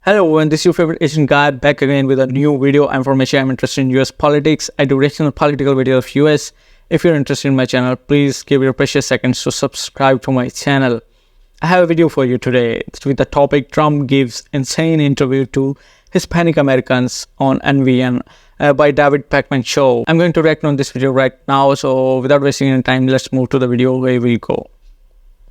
Hello everyone, this is your favorite Asian guy back again with a new video. I'm from Asia. I'm interested in US politics. I do regional political videos of US. If you're interested in my channel, please give your precious seconds to subscribe to my channel. I have a video for you today. It's with the topic Trump gives insane interview to Hispanic Americans on NVN by David Pacman show. I'm going to react on this video right now. So without wasting any time, let's move to the video where we go.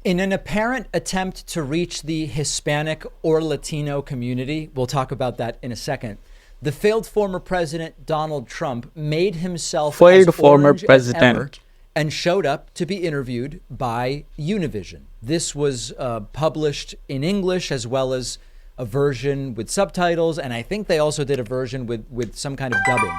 In an apparent attempt to reach the Hispanic or Latino community, we'll talk about that in a second, the failed former president Donald Trump made himself as orange as ever and showed up to be interviewed by Univision. This was published in English as well as a version with subtitles, and I think they also did a version with some kind of dubbing.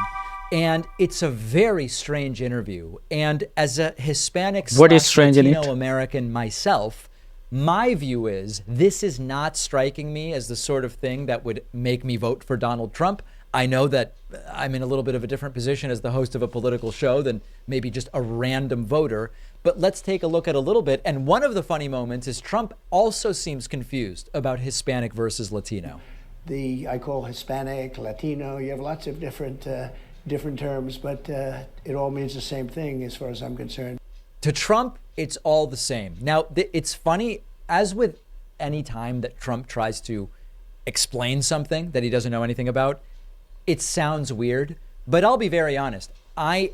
And it's a very strange interview. And as a Hispanic Latino American myself, my view is this is not striking me as the sort of thing that would make me vote for Donald Trump. I know that I'm in a little bit of a different position as the host of a political show than maybe just a random voter. But let's take a look at a little bit. And one of the funny moments is Trump also seems confused about Hispanic versus Latino. I call Hispanic, Latino, you have lots of different terms, but it all means the same thing as far as I'm concerned. To Trump, it's all the same. Now, it's funny, as with any time that Trump tries to explain something that he doesn't know anything about, it sounds weird, but I'll be very honest. I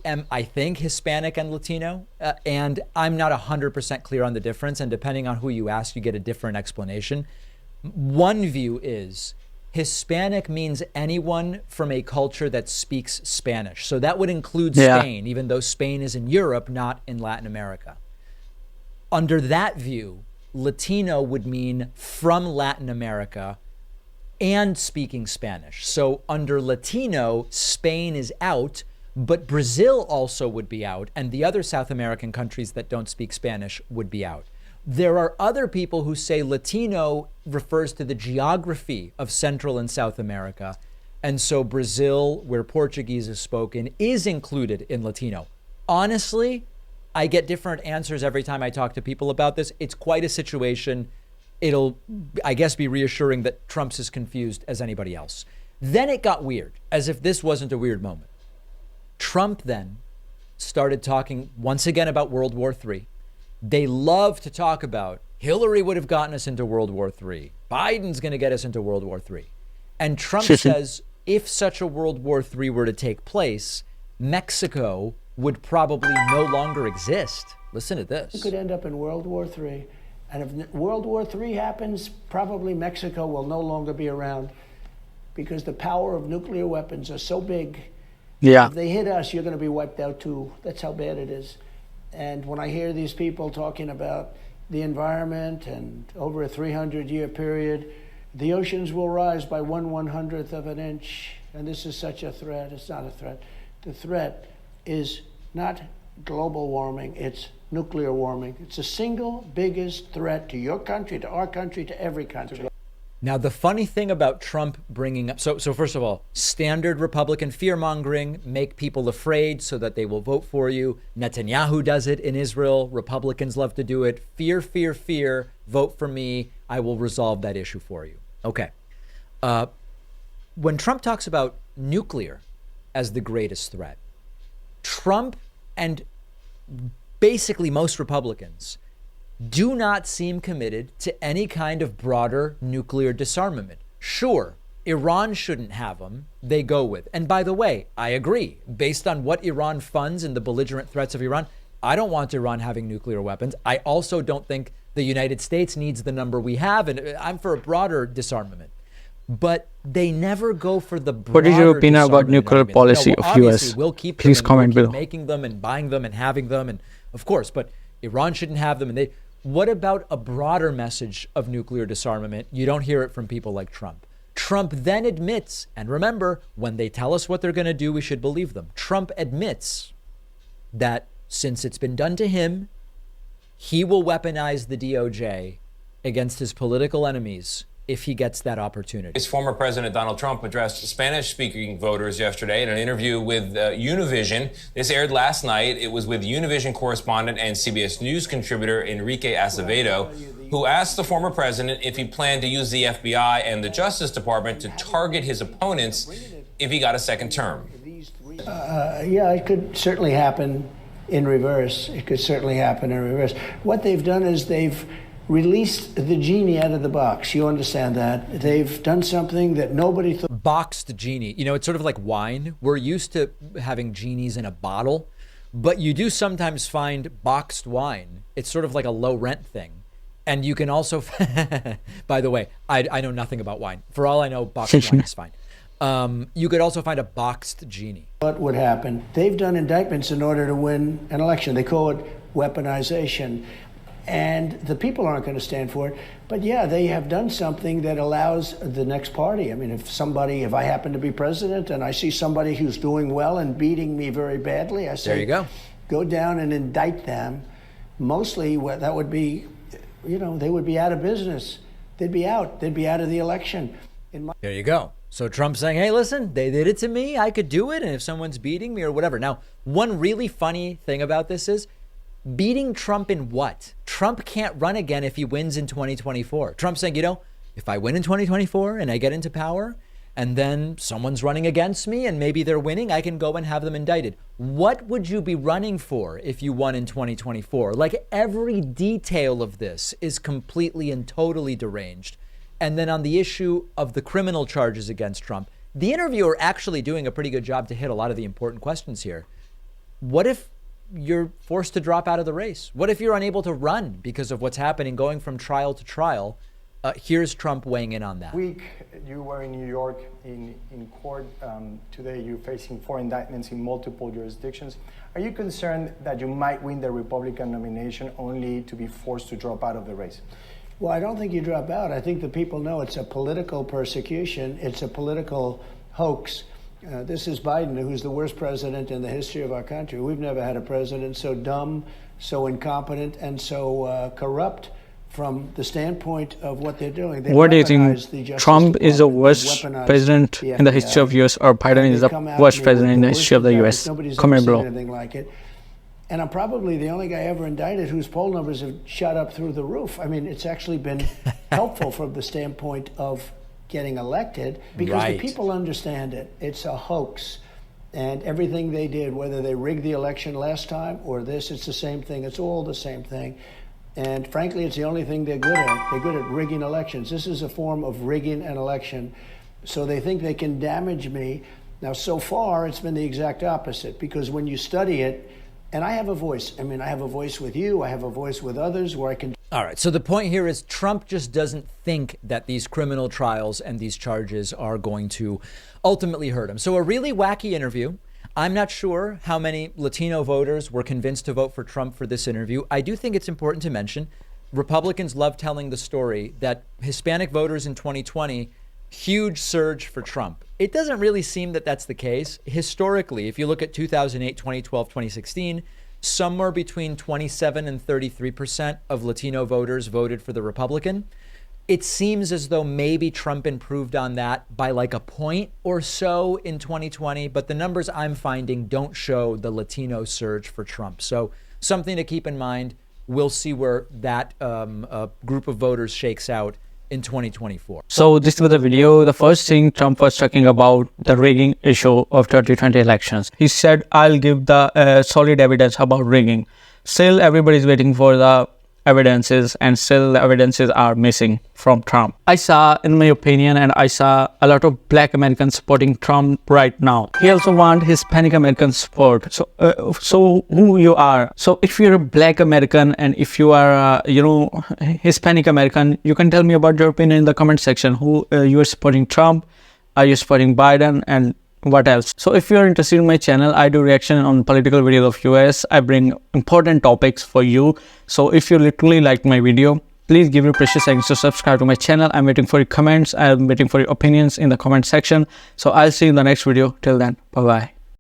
think, Hispanic and Latino, and I'm not 100% clear on the difference, and depending on who you ask, you get a different explanation. One view is Hispanic means anyone from a culture that speaks Spanish. So that would include Spain, even though Spain is in Europe, not in Latin America. Under that view, Latino would mean from Latin America and speaking Spanish. So under Latino, Spain is out, but Brazil also would be out, and the other South American countries that don't speak Spanish would be out. There are other people who say Latino refers to the geography of Central and South America. And so Brazil, where Portuguese is spoken, is included in Latino. Honestly, I get different answers every time I talk to people about this. It's quite a situation. It'll, I guess, be reassuring that Trump's as confused as anybody else. Then it got weird, as if this wasn't a weird moment. Trump then started talking once again about World War III. They love to talk about Hillary would have gotten us into World War III. Biden's going to get us into World War III. And Trump says if such a World War III were to take place, Mexico would probably no longer exist. Listen to this. We could end up in World War III. And if World War III happens, probably Mexico will no longer be around because the power of nuclear weapons are so big. Yeah. If they hit us, you're going to be wiped out too. That's how bad it is. And when I hear these people talking about the environment and over a 300-year period, the oceans will rise by 1/100th of an inch. And this is such a threat. It's not a threat. The threat is not global warming. It's nuclear warming. It's the single biggest threat to your country, to our country, to every country. Now, the funny thing about Trump bringing up, so first of all, standard Republican fear-mongering, make people afraid so that they will vote for you. Netanyahu does it in Israel. Republicans love to do it. Fear, fear, fear. Vote for me. I will resolve that issue for you. Okay. When Trump talks about nuclear as the greatest threat, Trump and basically most Republicans do not seem committed to any kind of broader nuclear disarmament. Sure, Iran shouldn't have them, they go with. And by the way, I agree. Based on what Iran funds and the belligerent threats of Iran, I don't want Iran having nuclear weapons. I also don't think the United States needs the number we have, and I'm for a broader disarmament. But they never go for the broader. What is your opinion about nuclear policy of US? We'll keep Please comment below. Making them and buying them and having them, and of course, but Iran shouldn't have them, and they. What about a broader message of nuclear disarmament? You don't hear it from people like Trump. Trump then admits, and remember, when they tell us what they're going to do, we should believe them. Trump admits that since it's been done to him, he will weaponize the DOJ against his political enemies if he gets that opportunity. His former President Donald Trump addressed Spanish-speaking voters yesterday in an interview with Univision. This aired last night. It was with Univision correspondent and CBS News contributor Enrique Acevedo, who asked the former president if he planned to use the FBI and the Justice Department to target his opponents if he got a second term. Yeah, it could certainly happen in reverse. It could certainly happen in reverse. What they've done is they've released the genie out of the box. You understand that? They've done something that nobody thought. Boxed genie. You know, it's sort of like wine. We're used to having genies in a bottle, but you do sometimes find boxed wine. It's sort of like a low rent thing. And you can also, by the way, I know nothing about wine. For all I know, boxed wine is fine. You could also find a boxed genie. What would happen? They've done indictments in order to win an election. They call it weaponization. And the people aren't going to stand for it. But yeah, they have done something that allows the next party. I mean, if I happen to be president and I see somebody who's doing well and beating me very badly, I say, there you go. Go down and indict them. Mostly that would be, they would be out of business. They'd be out. They'd be out of the election. There you go. So Trump's saying, hey, listen, they did it to me. I could do it. And if someone's beating me or whatever. Now, one really funny thing about this is, beating Trump in what? Trump can't run again if he wins in 2024. Trump's saying, if I win in 2024 and I get into power and then someone's running against me and maybe they're winning, I can go and have them indicted. What would you be running for if you won in 2024? Like, every detail of this is completely and totally deranged. And then on the issue of the criminal charges against Trump, the interviewer actually doing a pretty good job to hit a lot of the important questions here. What if you're forced to drop out of the race? What if you're unable to run because of what's happening, going from trial to trial? Here's Trump weighing in on that. Week, you were in New York in court. Today, you're facing 4 indictments in multiple jurisdictions. Are you concerned that you might win the Republican nomination only to be forced to drop out of the race? Well, I don't think you drop out. I think the people know it's a political persecution. It's a political hoax. This is Biden, who's the worst president in the history of our country. We've never had a president so dumb, so incompetent, and so corrupt from the standpoint of what they're doing. What do you think? Trump is the worst president in the history of US, or Biden is the worst president in the history of the US? Comment below. Anything like it. And I'm probably the only guy ever indicted whose poll numbers have shot up through the roof. I mean, it's actually been helpful from the standpoint of getting elected, because the people understand it. It's a hoax. And everything they did, whether they rigged the election last time or this, it's the same thing. It's all the same thing. And frankly, it's the only thing they're good at. They're good at rigging elections. This is a form of rigging an election. So they think they can damage me. Now, so far, it's been the exact opposite, because when you study it, and I have a voice. I mean, I have a voice with you. I have a voice with others where I can. All right. So the point here is Trump just doesn't think that these criminal trials and these charges are going to ultimately hurt him. So a really wacky interview. I'm not sure how many Latino voters were convinced to vote for Trump for this interview. I do think it's important to mention Republicans love telling the story that Hispanic voters in 2020, huge surge for Trump. It doesn't really seem that that's the case. Historically, if you look at 2008, 2012, 2016, somewhere between 27 and 33% of Latino voters voted for the Republican. It seems as though maybe Trump improved on that by like a point or so in 2020, but the numbers I'm finding don't show the Latino surge for Trump. So something to keep in mind. We'll see where that group of voters shakes out in 2024. So this was the video. The first thing Trump was talking about the rigging issue of 2020 elections. He said, I'll give the solid evidence about rigging. Still, everybody is waiting for the evidences, and still the evidences are missing from Trump. I saw, in my opinion, and I saw a lot of Black Americans supporting Trump right now. He also wants Hispanic American support. So who you are? So if you're a Black American and if you are, Hispanic American, you can tell me about your opinion in the comment section. Who you are supporting Trump? Are you supporting Biden? And what else? So if you're interested in my channel, I do reaction on political videos of US. I bring important topics for you. So if you literally liked my video, please give your precious seconds to subscribe to my channel. I'm waiting for your comments. I'm waiting for your opinions in the comment section. So I'll see you in the next video. Till then, bye bye.